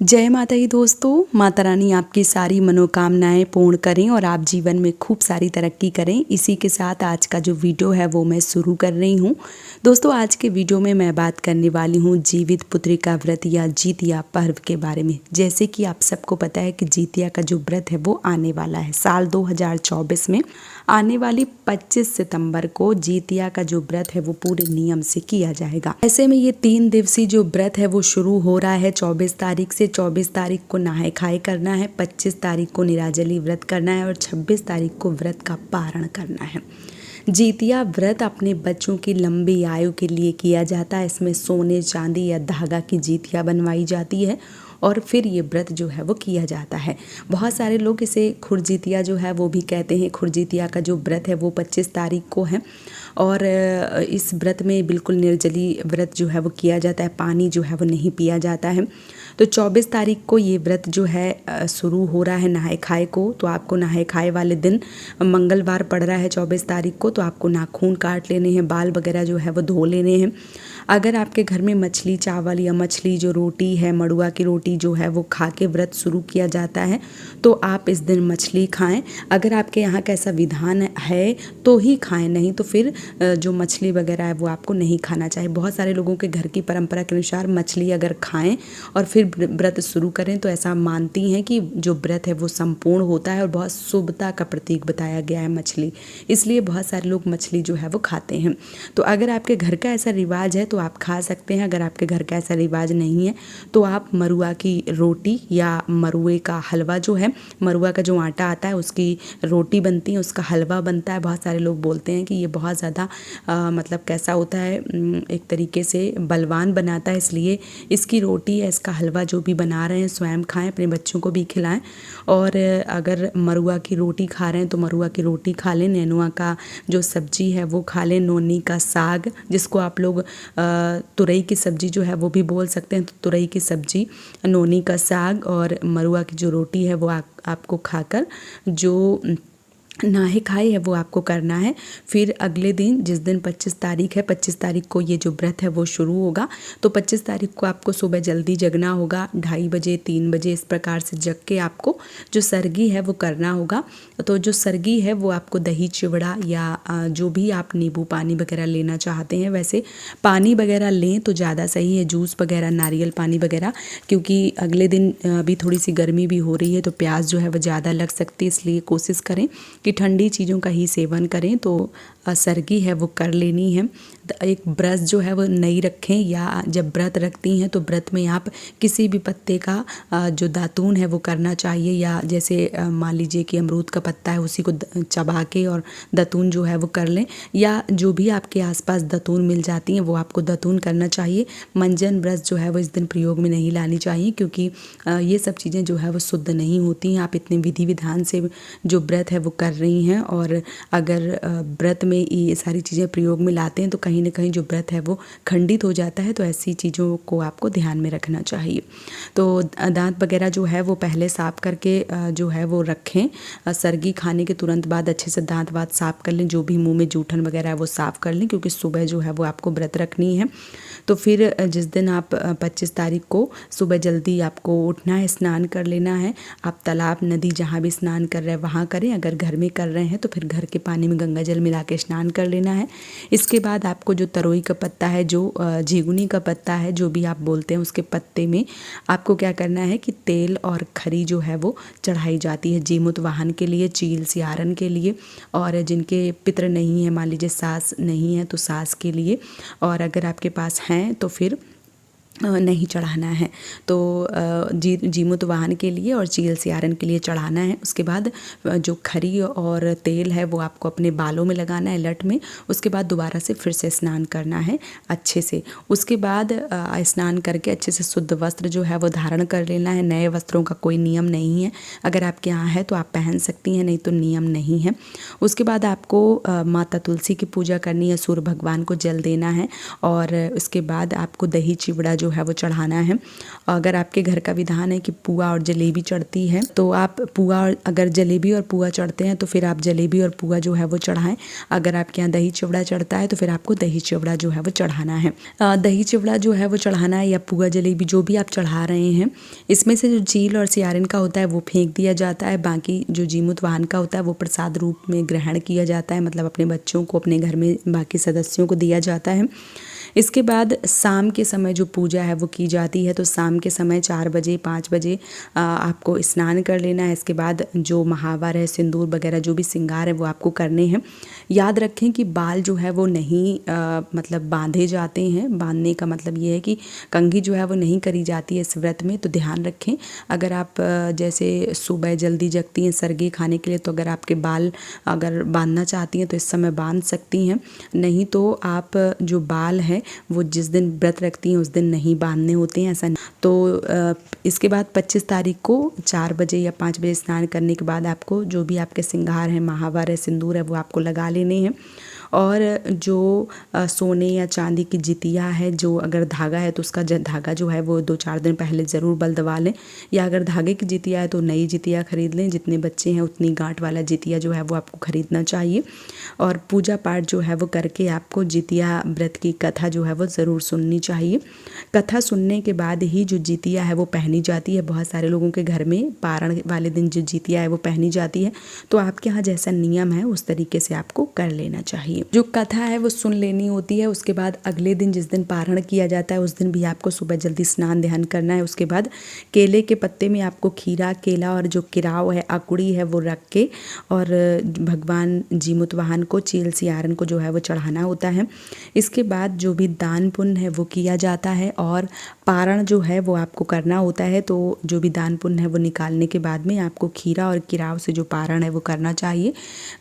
जय माता दी दोस्तों। माता रानी आपकी सारी मनोकामनाएं पूर्ण करें और आप जीवन में खूब सारी तरक्की करें। इसी के साथ आज का जो वीडियो है वो मैं शुरू कर रही हूँ। दोस्तों आज के वीडियो में मैं बात करने वाली हूँ जीवित पुत्रिका व्रत या जितिया पर्व के बारे में। जैसे कि आप सबको पता है कि जितिया का जो व्रत है वो आने वाला है साल 2024 में। आने वाली 25 सितंबर को जितिया का जो व्रत है वो पूरे नियम से किया जाएगा। ऐसे में ये 3 दिवसीय जो व्रत है वो शुरू हो रहा है 24 तारीख से। 24 तारीख को नहाए खाए करना है, 25 तारीख को निराजली व्रत करना है और 26 तारीख को व्रत का पारण करना है। जितिया व्रत अपने बच्चों की लंबी आयु के लिए किया जाता है। इसमें सोने चांदी या धागा की जितिया बनवाई जाती है और फिर ये व्रत जो है वो किया जाता है। बहुत सारे लोग इसे खुरजितिया जो है वो भी कहते हैं। खुरजितिया का जो व्रत है वो 25 तारीख को है और इस व्रत में बिल्कुल निर्जली व्रत जो है वो किया जाता है, पानी जो है वो नहीं पिया जाता है। तो 24 तारीख को ये व्रत जो है शुरू हो रहा है नहाए खाए को। तो आपको नहाए खाए वाले दिन मंगलवार पड़ रहा है 24 तारीख को, तो आपको नाखून काट लेने हैं, बाल वगैरह जो है वो धो लेने हैं। अगर आपके घर में मछली चावल या मछली जो रोटी है, मड़ुआ की रोटी जो है वो खा के व्रत शुरू किया जाता है तो आप इस दिन मछली खाएं। अगर आपके यहाँ का ऐसा विधान है तो ही खाएं, नहीं तो फिर जो मछली वगैरह है वो आपको नहीं खाना चाहिए। बहुत सारे लोगों के घर की परंपरा के अनुसार मछली अगर खाएं और फिर व्रत शुरू करें तो ऐसा मानती हैं कि जो व्रत है वो संपूर्ण होता है और बहुत शुभता का प्रतीक बताया गया है मछली, इसलिए बहुत सारे लोग मछली जो है वो खाते हैं। तो अगर आपके घर का ऐसा रिवाज है तो आप खा सकते हैं। अगर आपके घर का ऐसा रिवाज नहीं है तो आप मरुआ की रोटी या मरुए का हलवा जो है, मरुआ का जो आटा आता है उसकी रोटी बनती है, उसका हलवा बनता है। बहुत सारे लोग बोलते हैं कि ये बहुत ज़्यादा मतलब कैसा होता है, एक तरीके से बलवान बनाता है, इसलिए इसकी रोटी या इसका हलवा जो भी बना रहे हैं स्वयं खाएं, अपने बच्चों को भी खिलाएं। और अगर मरुआ की रोटी खा रहे हैं तो मरुआ की रोटी खा लें, नेनुआ का जो सब्जी है वो खा लें, नोनी का साग जिसको आप लोग तुरई की सब्जी जो है वो भी बोल सकते हैं, तो तुरई की सब्जी, नोनी का साग और मरुआ की जो रोटी है वो आपको खाकर जो नहाए खाए है वो आपको करना है। फिर अगले दिन जिस दिन 25 तारीख है, 25 तारीख को ये जो व्रत है वो शुरू होगा। तो 25 तारीख को आपको सुबह जल्दी जगना होगा, 2:30 बजे 3 बजे इस प्रकार से जग के आपको जो सरगी है वो करना होगा। तो जो सरगी है वो आपको दही चिवड़ा या जो भी आप नींबू पानी वगैरह लेना चाहते हैं, वैसे पानी वगैरह लें तो ज़्यादा सही है, जूस वगैरह नारियल पानी वगैरह, क्योंकि अगले दिन अभी थोड़ी सी गर्मी भी हो रही है तो प्यास जो है वो ज़्यादा लग सकती है, इसलिए कोशिश करें कि ठंडी चीज़ों का ही सेवन करें। तो सरगी है वो कर लेनी है। एक ब्रश जो है वो नई रखें, या जब व्रत रखती हैं तो व्रत में आप किसी भी पत्ते का जो दातून है वो करना चाहिए, या जैसे मान लीजिए कि अमरूद का पत्ता है उसी को चबा के और दातून जो है वो कर लें, या जो भी आपके आसपास दातून मिल जाती हैं वो आपको दातून करना चाहिए। मंजन ब्रश जो है वो इस दिन प्रयोग में नहीं लानी चाहिए, क्योंकि ये सब चीज़ें जो है वो शुद्ध नहीं होती हैं। आप इतने विधि विधान से जो व्रत है वो कर रही हैं और अगर व्रत में ये सारी चीज़ें प्रयोग में लाते हैं तो कहीं ना कहीं जो व्रत है वो खंडित हो जाता है। तो ऐसी चीज़ों को आपको ध्यान में रखना चाहिए। तो दांत वगैरह जो है वो पहले साफ करके जो है वो रखें। सरगी खाने के तुरंत बाद अच्छे से दांत वात साफ कर लें, जो भी मुंह में जूठन वगैरह है वो साफ कर लें, क्योंकि सुबह जो है वो आपको व्रत रखनी है। तो फिर जिस दिन आप 25 तारीख को सुबह जल्दी आपको उठना है, स्नान कर लेना है। आप तालाब नदी जहाँ भी स्नान कर रहे हैं वहाँ करें, अगर घर में कर रहे हैं तो फिर घर के पानी में गंगा जल मिला के स्नान कर लेना है। इसके बाद आपको जो तरोई का पत्ता है, जो झिगुनी का पत्ता है, जो भी आप बोलते हैं, उसके पत्ते में आपको क्या करना है कि तेल और खरी जो है वो चढ़ाई जाती है जीमुत वाहन के लिए, चील सियारन के लिए, और जिनके पितृ नहीं है, मान लीजिए सास नहीं है तो सास के लिए, और अगर आपके पास हैं तो फिर नहीं चढ़ाना है। तो जीमुत वाहन के लिए और चील सियारन के लिए चढ़ाना है। उसके बाद जो खरी और तेल है वो आपको अपने बालों में लगाना है, लट में। उसके बाद दोबारा से फिर से स्नान करना है अच्छे से। उसके बाद स्नान करके अच्छे से शुद्ध वस्त्र जो है वो धारण कर लेना है। नए वस्त्रों का कोई नियम नहीं है, अगर आपके यहाँ है तो आप पहन सकती हैं, नहीं तो नियम नहीं है। उसके बाद आपको माता तुलसी की पूजा करनी है, सूर्य भगवान को जल देना है, और उसके बाद आपको दही चिवड़ा जो है वो चढ़ाना है। अगर आपके घर का विधान है कि पुआ और जलेबी चढ़ती है तो आप पुआ और अगर जलेबी और पुआ चढ़ते हैं तो फिर आप जलेबी और पुआ जो है वो चढ़ाएं। अगर आपके यहाँ दही चिवड़ा चढ़ता है तो फिर आपको दही चिवड़ा जो है वो चढ़ाना है। दही चिवड़ा जो है वो चढ़ाना है या पुआ जलेबी जो भी आप चढ़ा रहे हैं, इसमें से जो चील और सियारिन का होता है वो फेंक दिया जाता है। बाकी जो जीमूत वाहन का होता है वो प्रसाद रूप में ग्रहण किया जाता है, मतलब अपने बच्चों को, अपने घर में बाकी सदस्यों को दिया जाता है। इसके बाद शाम के समय जो पूजा है वो की जाती है। तो शाम के समय 4 बजे 5 बजे आपको स्नान कर लेना है। इसके बाद जो महावर है, सिंदूर वगैरह जो भी श्रृंगार है वो आपको करने हैं। याद रखें कि बाल जो है वो नहीं मतलब बांधे जाते हैं। बांधने का मतलब ये है कि कंघी जो है वो नहीं करी जाती है इस व्रत में, तो ध्यान रखें। अगर आप जैसे सुबह जल्दी जगती हैं सरगे खाने के लिए, तो अगर आपके बाल अगर बांधना चाहती हैं तो इस समय बांध सकती हैं, नहीं तो आप जो बाल है वो जिस दिन व्रत रखती हैं उस दिन नहीं बांधने होते हैं, ऐसा नहीं। तो इसके बाद 25 तारीख को 4 बजे या 5 बजे स्नान करने के बाद आपको जो भी आपके श्रृंगार है, महावर है, सिंदूर है वो आपको लगा लेने हैं। और जो सोने या चांदी की जितिया है, जो अगर धागा है तो उसका धागा जो है वो 2-4 दिन पहले ज़रूर बलदवा लें, या अगर धागे की जितिया है तो नई जितिया खरीद लें। जितने बच्चे हैं उतनी गांठ वाला जितिया जो है वो आपको खरीदना चाहिए। और पूजा पाठ जो है वो करके आपको जितिया व्रत की कथा जो है वो ज़रूर सुननी चाहिए। कथा सुनने के बाद ही जो जितिया है वो पहनी जाती है। बहुत सारे लोगों के घर में पारण वाले दिन जो जितिया है वो पहनी जाती है, तो आपके यहाँ जैसा नियम है उस तरीके से आपको कर लेना चाहिए। जो कथा है वो सुन लेनी होती है। उसके बाद अगले दिन जिस दिन पारण किया जाता है उस दिन भी आपको सुबह जल्दी स्नान ध्यान करना है। उसके बाद केले के पत्ते में आपको खीरा, केला और जो किराव है, अकुड़ी है वो रख के और भगवान जीमूत वाहन को, चील सियारन को जो है वो चढ़ाना होता है। इसके बाद जो भी दान पुण्य है वो किया जाता है और पारण जो है वो आपको करना होता है। तो जो भी दान पुण्य है वो निकालने के बाद में आपको खीरा और किराव से जो पारण है वो करना चाहिए।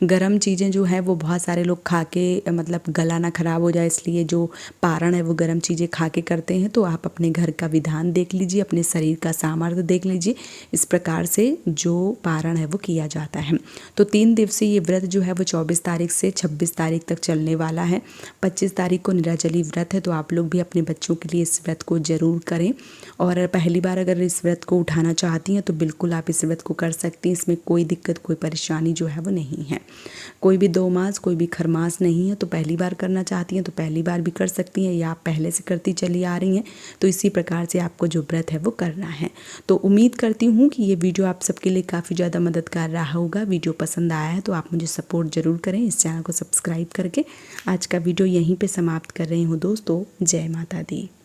गरम चीज़ें जो है वो बहुत सारे लोग खा के मतलब गला ना खराब हो जाए इसलिए जो पारण है वो गरम चीज़ें खा के करते हैं। तो आप अपने घर का विधान देख लीजिए, अपने शरीर का सामर्थ्य देख लीजिए, इस प्रकार से जो पारण है वो किया जाता है। तो 3 दिवसीय ये व्रत जो है वो 24 तारीख से 26 तारीख तक चलने वाला है। 25 तारीख को निराजली व्रत है, तो आप लोग भी अपने बच्चों के लिए इस व्रत को ज़रूर करें। और पहली बार अगर इस व्रत को उठाना चाहती हैं तो बिल्कुल आप इस व्रत को कर सकती हैं। इसमें कोई दिक्कत, कोई परेशानी जो है वो नहीं है। कोई भी 2 मास, कोई भी खरमास नहीं है। तो पहली बार करना चाहती हैं तो पहली बार भी कर सकती हैं, या आप पहले से करती चली आ रही हैं तो इसी प्रकार से आपको जो व्रत है वो करना है। तो उम्मीद करती हूँ कि ये वीडियो आप सबके लिए काफ़ी ज़्यादा मददगार रहा होगा। वीडियो पसंद आया है तो आप मुझे सपोर्ट ज़रूर करें इस चैनल को सब्सक्राइब करके। आज का वीडियो यहीं पे समाप्त कर रही हूँ दोस्तों। जय माता दी।